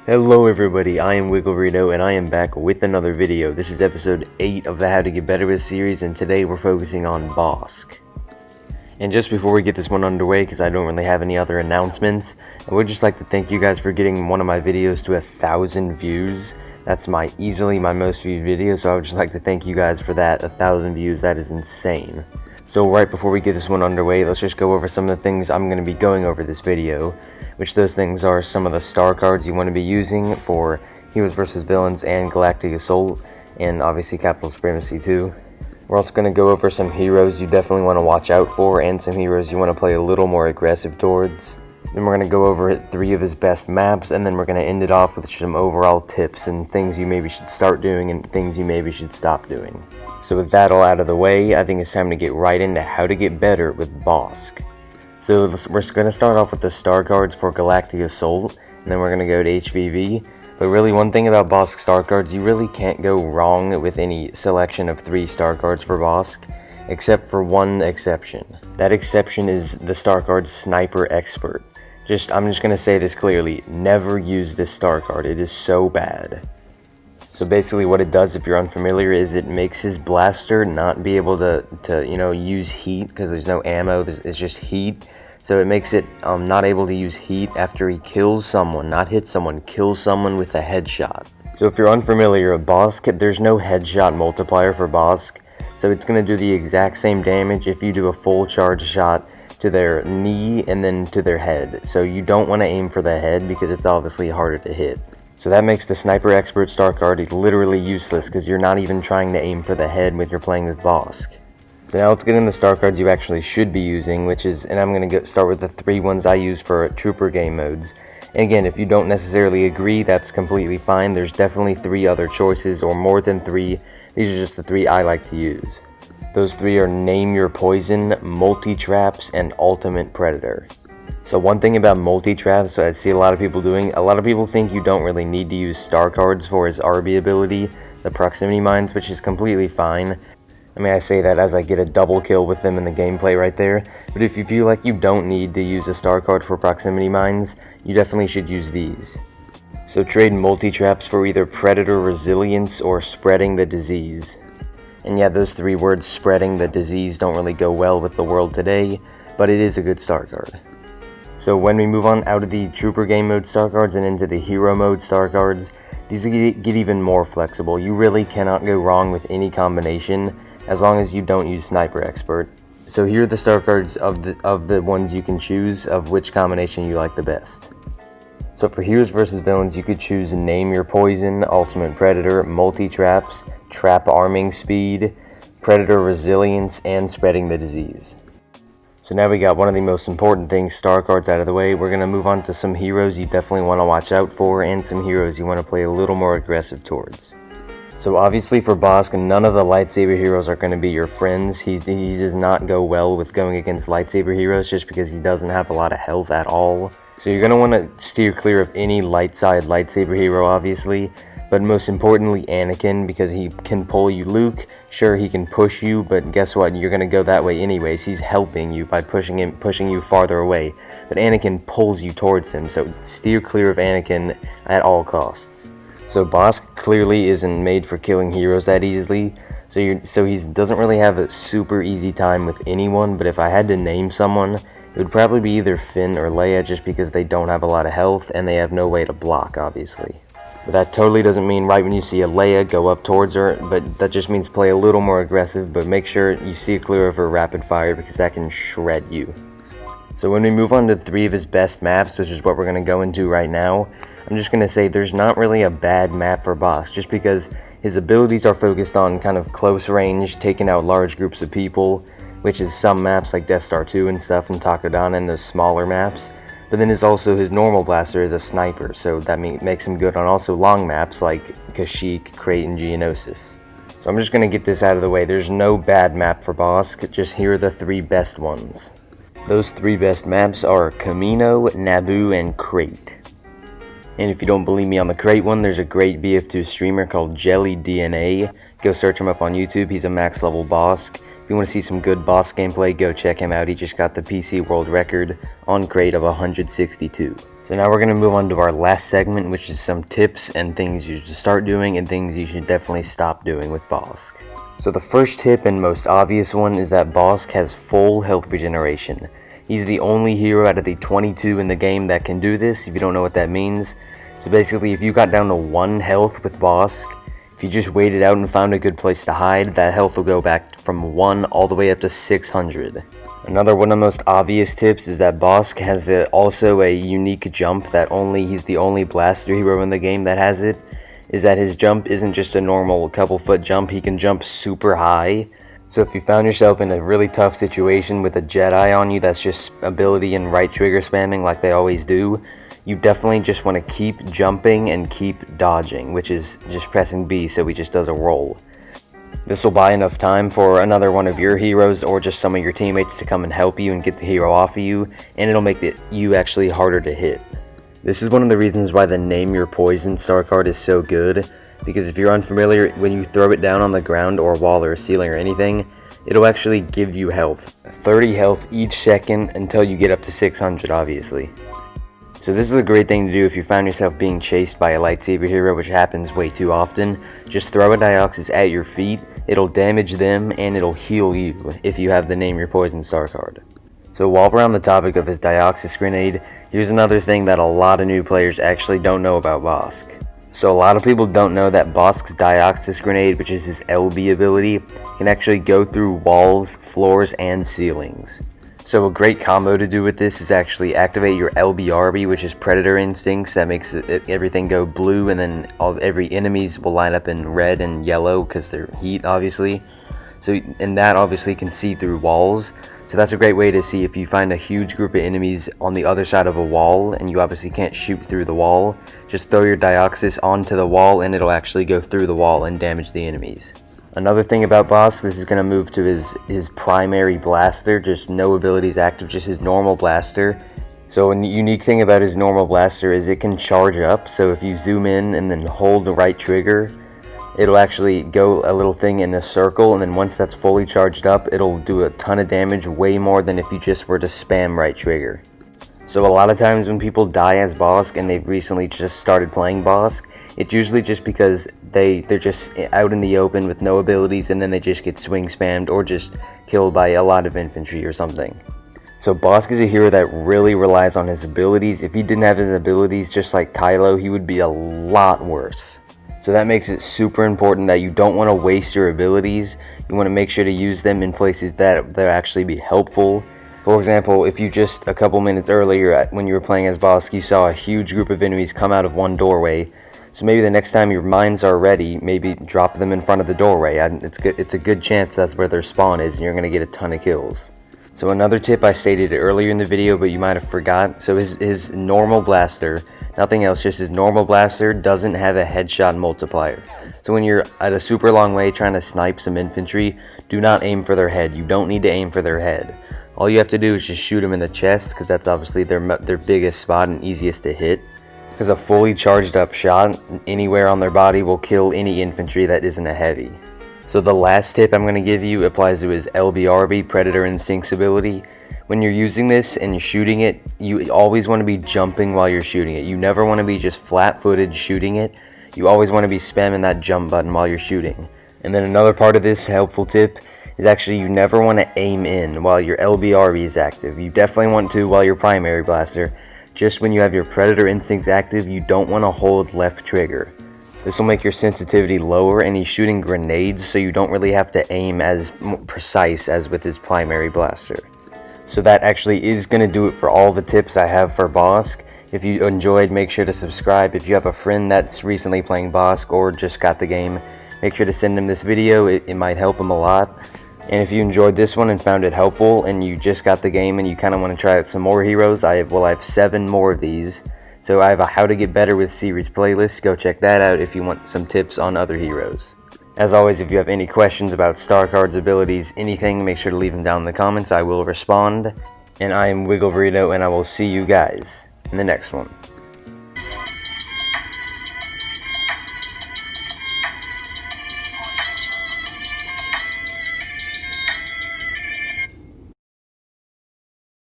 Hello everybody, I am Wigglerido and I am back with another video. This is episode 8 of the How to Get Better With series, and today we're focusing on Bossk. And just before we get this one underway, because I don't really have any other announcements, I would just like to thank you guys for getting one of my videos to 1,000 views. That's easily my most viewed video, so I would just like to thank you guys for that. 1,000 views, that is insane. So right before we get this one underway, let's just go over some of the things I'm going to be going over this video, which those things are some of the star cards you want to be using for Heroes vs. Villains and Galactic Assault, and obviously Capital Supremacy too. We're also going to go over some heroes you definitely want to watch out for, and some heroes you want to play a little more aggressive towards. Then we're going to go over 3 of his best maps, and then we're going to end it off with some overall tips and things you maybe should start doing and things you maybe should stop doing. So with that all out of the way, I think it's time to get right into how to get better with Bossk. So we're going to start off with the star cards for Galactic Assault, and then we're going to go to HVV. But really, one thing about Bossk star cards, you really can't go wrong with any selection of 3 star cards for Bossk, except for one exception. That exception is the star card Sniper Expert. I'm just going to say this clearly, never use this star card, it is so bad. So basically what it does, if you're unfamiliar, is it makes his blaster not be able to use heat, because there's no ammo, it's just heat. So it makes it not able to use heat after he kills someone, not hit someone, kills someone with a headshot. So if you're unfamiliar with Bossk, there's no headshot multiplier for Bossk, so it's going to do the exact same damage if you do a full charge shot to their knee and then to their head. So you don't want to aim for the head because it's obviously harder to hit. So that makes the Sniper Expert star card literally useless because you're not even trying to aim for the head when you're playing with Bossk. So now let's get into the star cards you actually should be using, and I'm going to start with the 3 ones I use for Trooper game modes. And again, if you don't necessarily agree, that's completely fine. There's definitely 3 other choices, or more than 3. These are just the 3 I like to use. Those 3 are Name Your Poison, Multi-Traps, and Ultimate Predator. So one thing about multi-traps, I see a lot of people doing, a lot of people think you don't really need to use star cards for his RB ability, the proximity mines, which is completely fine. I mean, I say that as I get a double kill with them in the gameplay right there, but if you feel like you don't need to use a star card for proximity mines, you definitely should use these. So trade multi-traps for either Predator Resilience or Spreading the Disease. And yeah, those 3 words, spreading the disease, don't really go well with the world today, but it is a good star card. So when we move on out of the Trooper game mode star cards and into the Hero mode star cards, these get even more flexible. You really cannot go wrong with any combination as long as you don't use Sniper Expert. So here are the star cards of the ones you can choose of which combination you like the best. So for Heroes vs. Villains, you could choose Name Your Poison, Ultimate Predator, Multi-Traps, Trap Arming Speed, Predator Resilience, and Spreading the Disease. So now we got one of the most important things, star cards, out of the way. We're going to move on to some heroes you definitely want to watch out for, and some heroes you want to play a little more aggressive towards. So obviously for Bossk, none of the lightsaber heroes are going to be your friends. He does not go well with going against lightsaber heroes just because he doesn't have a lot of health at all. So you're going to want to steer clear of any light side lightsaber hero, obviously. But most importantly, Anakin, because he can pull you. Luke, sure, he can push you, but guess what? You're going to go that way anyways. He's helping you by pushing you farther away. But Anakin pulls you towards him, so steer clear of Anakin at all costs. So Bossk clearly isn't made for killing heroes that easily, so he doesn't really have a super easy time with anyone, but if I had to name someone, it would probably be either Finn or Leia, just because they don't have a lot of health and they have no way to block, obviously. But that totally doesn't mean right when you see a Leia, go up towards her, but that just means play a little more aggressive, but make sure you steer clear of her rapid fire because that can shred you. So when we move on to 3 of his best maps, which is what we're going to go into right now, I'm just going to say there's not really a bad map for Bossk, just because his abilities are focused on kind of close range, taking out large groups of people, which is some maps like Death Star 2 and stuff, and Takodana and those smaller maps. But then his normal blaster is a sniper, so that makes him good on also long maps like Kashyyyk, Crate, and Geonosis. So I'm just going to get this out of the way. There's no bad map for Bossk, just here are the 3 best ones. Those 3 best maps are Kamino, Naboo, and Crate. And if you don't believe me on the Crate one, there's a great BF2 streamer called Jelly DNA. Go search him up on YouTube, he's a max level Bossk. If you want to see some good Bossk gameplay, go check him out. He just got the PC world record on Crate of 162. So now we're going to move on to our last segment, which is some tips and things you should start doing and things you should definitely stop doing with Bossk. So the first tip and most obvious one is that Bossk has full health regeneration. He's the only hero out of the 22 in the game that can do this, if you don't know what that means. So basically, if you got down to 1 health with Bossk, if you just waited out and found a good place to hide, that health will go back from 1 all the way up to 600. Another one of the most obvious tips is that Bossk has also a unique jump that he's the only blaster hero in the game that has it, is that his jump isn't just a normal couple foot jump, he can jump super high. So if you found yourself in a really tough situation with a Jedi on you that's just ability and right trigger spamming like they always do, you definitely just want to keep jumping and keep dodging, which is just pressing B so he just does a roll. This will buy enough time for another one of your heroes or just some of your teammates to come and help you and get the hero off of you, and it'll make you actually harder to hit. This is one of the reasons why the Name Your Poison star card is so good, because if you're unfamiliar, when you throw it down on the ground or wall or ceiling or anything, it'll actually give you health. 30 health each second until you get up to 600, obviously. So this is a great thing to do if you found yourself being chased by a lightsaber hero, which happens way too often. Just throw a Dioxys at your feet, it'll damage them, and it'll heal you if you have the Name Your Poison star card. So while we're on the topic of his Dioxys grenade, here's another thing that a lot of new players actually don't know about Bossk. So a lot of people don't know that Bossk's Dioxys grenade, which is his LB ability, can actually go through walls, floors, and ceilings. So a great combo to do with this is actually activate your LBRB, which is Predator Instincts. That makes everything go blue, and then every enemies will line up in red and yellow because they're heat, obviously. And that obviously can see through walls. So that's a great way to see if you find a huge group of enemies on the other side of a wall and you obviously can't shoot through the wall. Just throw your Dioxys onto the wall and it'll actually go through the wall and damage the enemies. Another thing about Bossk, this is going to move to his primary blaster, just no abilities active, just his normal blaster. So a unique thing about his normal blaster is it can charge up, so if you zoom in and then hold the right trigger, it'll actually go a little thing in a circle, and then once that's fully charged up, it'll do a ton of damage, way more than if you just were to spam right trigger. So a lot of times when people die as Bossk and they've recently just started playing Bossk, it's usually just because they're just out in the open with no abilities and then they just get swing spammed or just killed by a lot of infantry or something. So Bossk is a hero that really relies on his abilities. If he didn't have his abilities just like Kylo, he would be a lot worse. So that makes it super important that you don't want to waste your abilities. You want to make sure to use them in places that they'll actually be helpful. For example, if you just a couple minutes earlier when you were playing as Bossk, you saw a huge group of enemies come out of one doorway. So maybe the next time your mines are ready, maybe drop them in front of the doorway. It's a good chance that's where their spawn is and you're going to get a ton of kills. So another tip I stated earlier in the video, but you might have forgot. So his normal blaster, nothing else, just his normal blaster doesn't have a headshot multiplier. So when you're at a super long way trying to snipe some infantry, do not aim for their head. You don't need to aim for their head. All you have to do is just shoot them in the chest, because that's obviously their biggest spot and easiest to hit. Because a fully charged up shot anywhere on their body will kill any infantry that isn't a heavy. So the last tip I'm going to give you applies to his LBRB, Predator Instincts ability. When you're using this and you're shooting it, you always want to be jumping while you're shooting it. You never want to be just flat-footed shooting it. You always want to be spamming that jump button while you're shooting. And then another part of this helpful tip is actually you never want to aim in while your LBRB is active. You definitely want to while your primary blaster. Just when you have your Predator Instincts active, you don't want to hold left trigger. This will make your sensitivity lower, and he's shooting grenades, so you don't really have to aim as precise as with his primary blaster. So that actually is going to do it for all the tips I have for Bossk. If you enjoyed, make sure to subscribe. If you have a friend that's recently playing Bossk or just got the game, make sure to send him this video. It might help him a lot. And if you enjoyed this one and found it helpful and you just got the game and you kind of want to try out some more heroes, I have 7 more of these. So I have a How to Get Better with series playlist. Go check that out if you want some tips on other heroes. As always, if you have any questions about star cards, abilities, anything, make sure to leave them down in the comments. I will respond. And I am Wiggle Burrito, and I will see you guys in the next one.